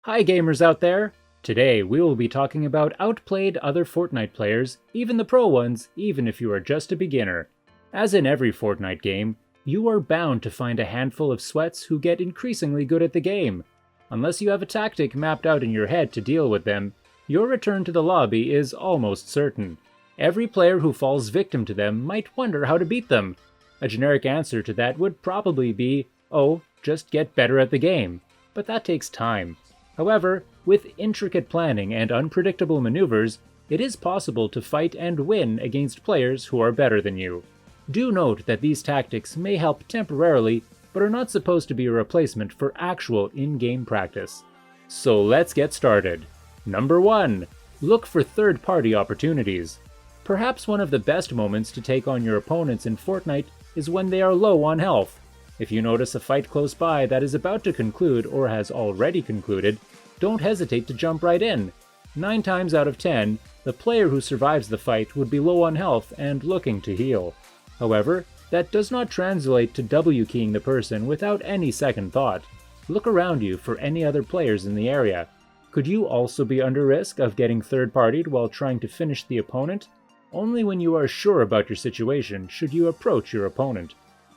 Hi gamers out there! Today we will be talking about outplayed other Fortnite players, even the pro ones, even if you are just a beginner. As in every Fortnite game, you are bound to find a handful of sweats who get increasingly good at the game. Unless you have a tactic mapped out in your head to deal with them, your return to the lobby is almost certain. Every player who falls victim to them might wonder how to beat them. A generic answer to that would probably be, oh, just get better at the game. But that takes time. However, with intricate planning and unpredictable maneuvers, it is possible to fight and win against players who are better than you. Do note that these tactics may help temporarily, but are not supposed to be a replacement for actual in-game practice. So let's get started. Number 1. Look for third-party opportunities. Perhaps one of the best moments to take on your opponents in Fortnite is when they are low on health. If you notice a fight close by that is about to conclude or has already concluded, don't hesitate to jump right in. 9 times out of 10, the player who survives the fight would be low on health and looking to heal. However, that does not translate to W-keying the person without any second thought. Look around you for any other players in the area. Could you also be under risk of getting third-partied while trying to finish the opponent? Only when you are sure about your situation should you approach your opponent.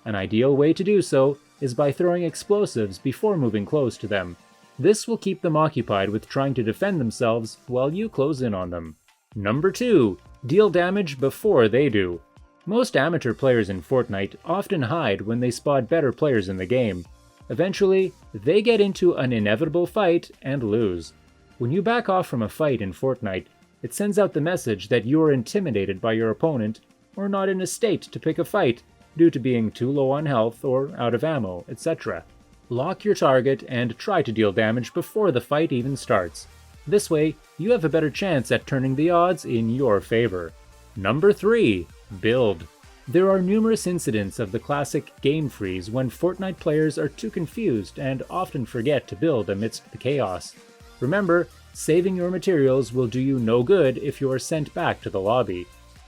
An ideal way to do so is by throwing explosives before moving close to them. This will keep them occupied with trying to defend themselves while you close in on them. Number 2. Deal damage before they do. Most amateur players in Fortnite often hide when they spot better players in the game. Eventually, they get into an inevitable fight and lose. When you back off from a fight in Fortnite, it sends out the message that you are intimidated by your opponent or not in a state to pick a fight, due to being too low on health or out of ammo, etc. Lock your target and try to deal damage before the fight even starts. This way, you have a better chance at turning the odds in your favor. Number 3. Build. There are numerous incidents of the classic game freeze when Fortnite players are too confused and often forget to build amidst the chaos. Remember, saving your materials will do you no good if you are sent back to the lobby.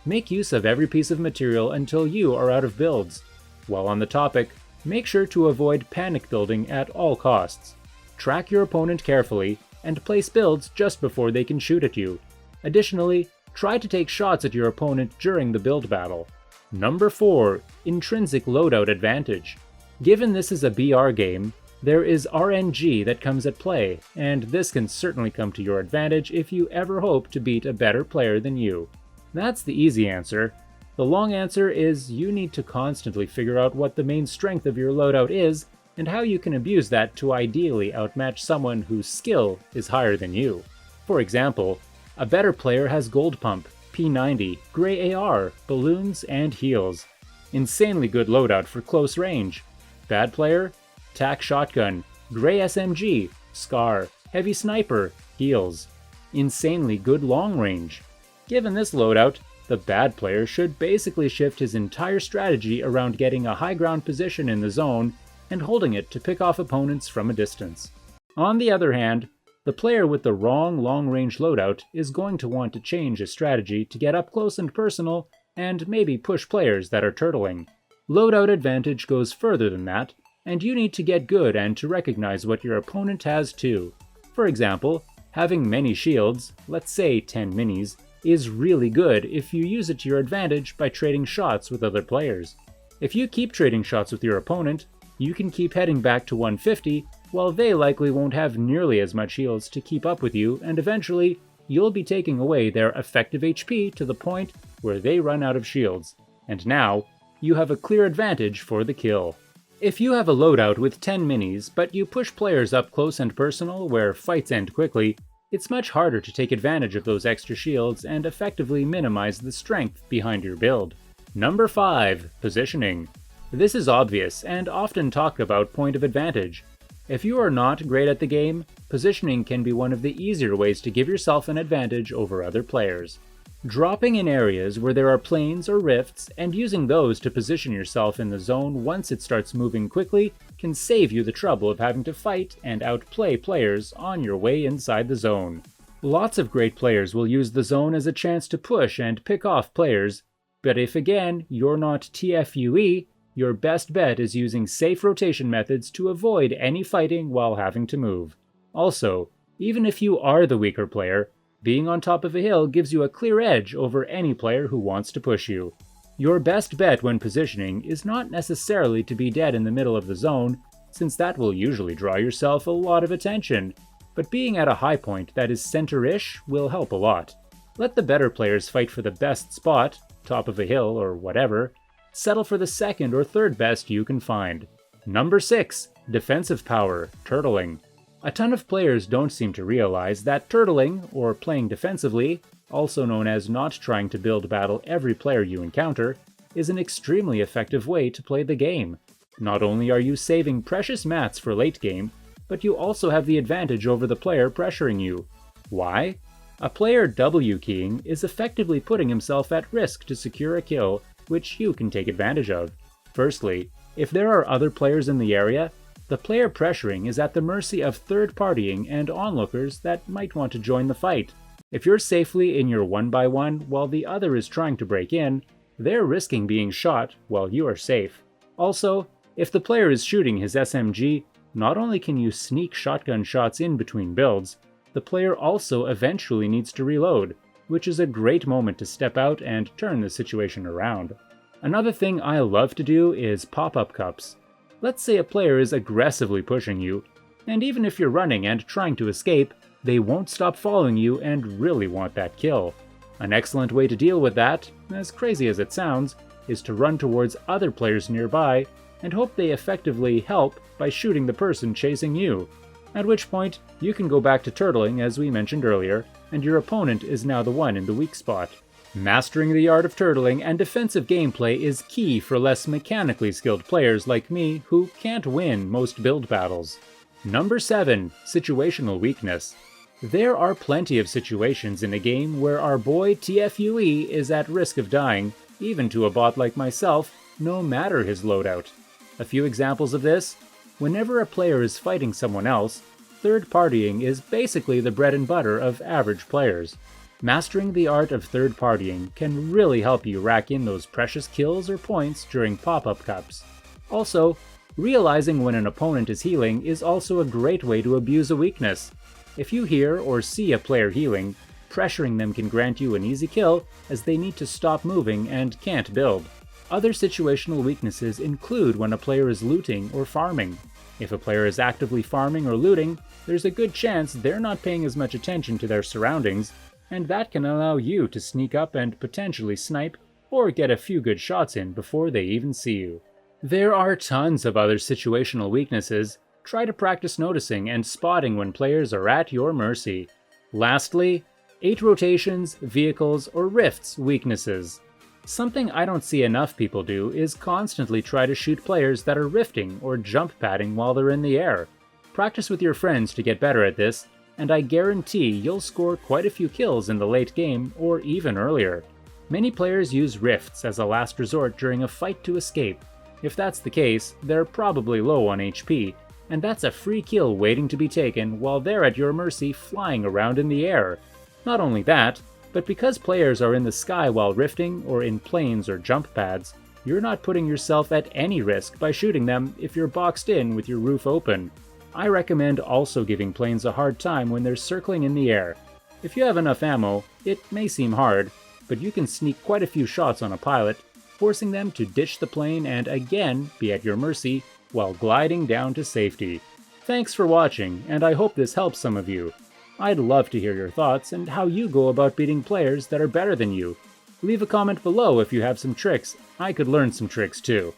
Make use of every piece of material until you are out of builds. While on the topic, make sure to avoid panic building at all costs. Track your opponent carefully and place builds just before they can shoot at you. Additionally, try to take shots at your opponent during the build battle. Number 4. Intrinsic loadout advantage. Given this is a BR game, there is RNG that comes at play, and this can certainly come to your advantage if you ever hope to beat a better player than you. That's the easy answer. The long answer is you need to constantly figure out what the main strength of your loadout is and how you can abuse that to ideally outmatch someone whose skill is higher than you. For example, a better player has Gold Pump, P90, Grey AR, balloons, and heals. Insanely good loadout for close range. Bad player? Tac Shotgun, Grey SMG, Scar, Heavy Sniper, heals. Insanely good long range. Given this loadout, the bad player should basically shift his entire strategy around getting a high ground position in the zone and holding it to pick off opponents from a distance. On the other hand, the player with the wrong long-range loadout is going to want to change his strategy to get up close and personal and maybe push players that are turtling. Loadout advantage goes further than that, and you need to get good and to recognize what your opponent has too. For example, having many shields, let's say 10 minis, is really good if you use it to your advantage by trading shots with other players. If you keep trading shots with your opponent, you can keep heading back to 150, while they likely won't have nearly as much heals to keep up with you, and eventually, you'll be taking away their effective HP to the point where they run out of shields. And now, you have a clear advantage for the kill. If you have a loadout with 10 minis, but you push players up close and personal where fights end quickly, it's much harder to take advantage of those extra shields and effectively minimize the strength behind your build. Number 5. Positioning. This is obvious and often talked about point of advantage. If you are not great at the game, positioning can be one of the easier ways to give yourself an advantage over other players. Dropping in areas where there are planes or rifts and using those to position yourself in the zone once it starts moving quickly can save you the trouble of having to fight and outplay players on your way inside the zone. Lots of great players will use the zone as a chance to push and pick off players, but if again you're not TFUE, your best bet is using safe rotation methods to avoid any fighting while having to move. Also, Even if you are the weaker player, being on top of a hill gives you a clear edge over any player who wants to push you. Your best bet when positioning is not necessarily to be dead in the middle of the zone, since that will usually draw yourself a lot of attention, but being at a high point that is center-ish will help a lot. Let the better players fight for the best spot, top of a hill or whatever. Settle for the second or third best you can find. Number 6. Defensive power, turtling. A ton of players don't seem to realize that turtling, or playing defensively, also known as not trying to build battle every player you encounter, is an extremely effective way to play the game. Not only are you saving precious mats for late game, but you also have the advantage over the player pressuring you. Why? A player W-keying is effectively putting himself at risk to secure a kill, which you can take advantage of. Firstly, if there are other players in the area, the player pressuring is at the mercy of third-partying and onlookers that might want to join the fight. If you're safely in your 1x1 while the other is trying to break in, they're risking being shot while you are safe. Also, if the player is shooting his SMG, not only can you sneak shotgun shots in between builds, the player also eventually needs to reload, which is a great moment to step out and turn the situation around. Another thing I love to do is pop-up cups. Let's say a player is aggressively pushing you, and even if you're running and trying to escape, they won't stop following you and really want that kill. An excellent way to deal with that, as crazy as it sounds, is to run towards other players nearby and hope they effectively help by shooting the person chasing you. At which point, you can go back to turtling as we mentioned earlier, and your opponent is now the one in the weak spot. Mastering the art of turtling and defensive gameplay is key for less mechanically skilled players like me who can't win most build battles. Number 7. Situational weakness. There are plenty of situations in a game where our boy TFUE is at risk of dying, even to a bot like myself, no matter his loadout. A few examples of this: whenever a player is fighting someone else, third-partying is basically the bread and butter of average players. Mastering the art of third-partying can really help you rack in those precious kills or points during pop-up cups. Also, realizing when an opponent is healing is also a great way to abuse a weakness. If you hear or see a player healing, pressuring them can grant you an easy kill as they need to stop moving and can't build. Other situational weaknesses include when a player is looting or farming. If a player is actively farming or looting, there's a good chance they're not paying as much attention to their surroundings, and that can allow you to sneak up and potentially snipe or get a few good shots in before they even see you. There are tons of other situational weaknesses. Try to practice noticing and spotting when players are at your mercy. Lastly, 8 rotations, vehicles, or rifts weaknesses. Something I don't see enough people do is constantly try to shoot players that are rifting or jump padding while they're in the air. Practice with your friends to get better at this, and I guarantee you'll score quite a few kills in the late game or even earlier. Many players use rifts as a last resort during a fight to escape. If that's the case, they're probably low on HP, and that's a free kill waiting to be taken while they're at your mercy flying around in the air. Not only that, but because players are in the sky while rifting or in planes or jump pads, you're not putting yourself at any risk by shooting them if you're boxed in with your roof open. I recommend also giving planes a hard time when they're circling in the air. If you have enough ammo, it may seem hard, but you can sneak quite a few shots on a pilot, forcing them to ditch the plane and again be at your mercy while gliding down to safety. Thanks for watching, and I hope this helps some of you. I'd love to hear your thoughts and how you go about beating players that are better than you. Leave a comment below if you have some tricks. I could learn some tricks too.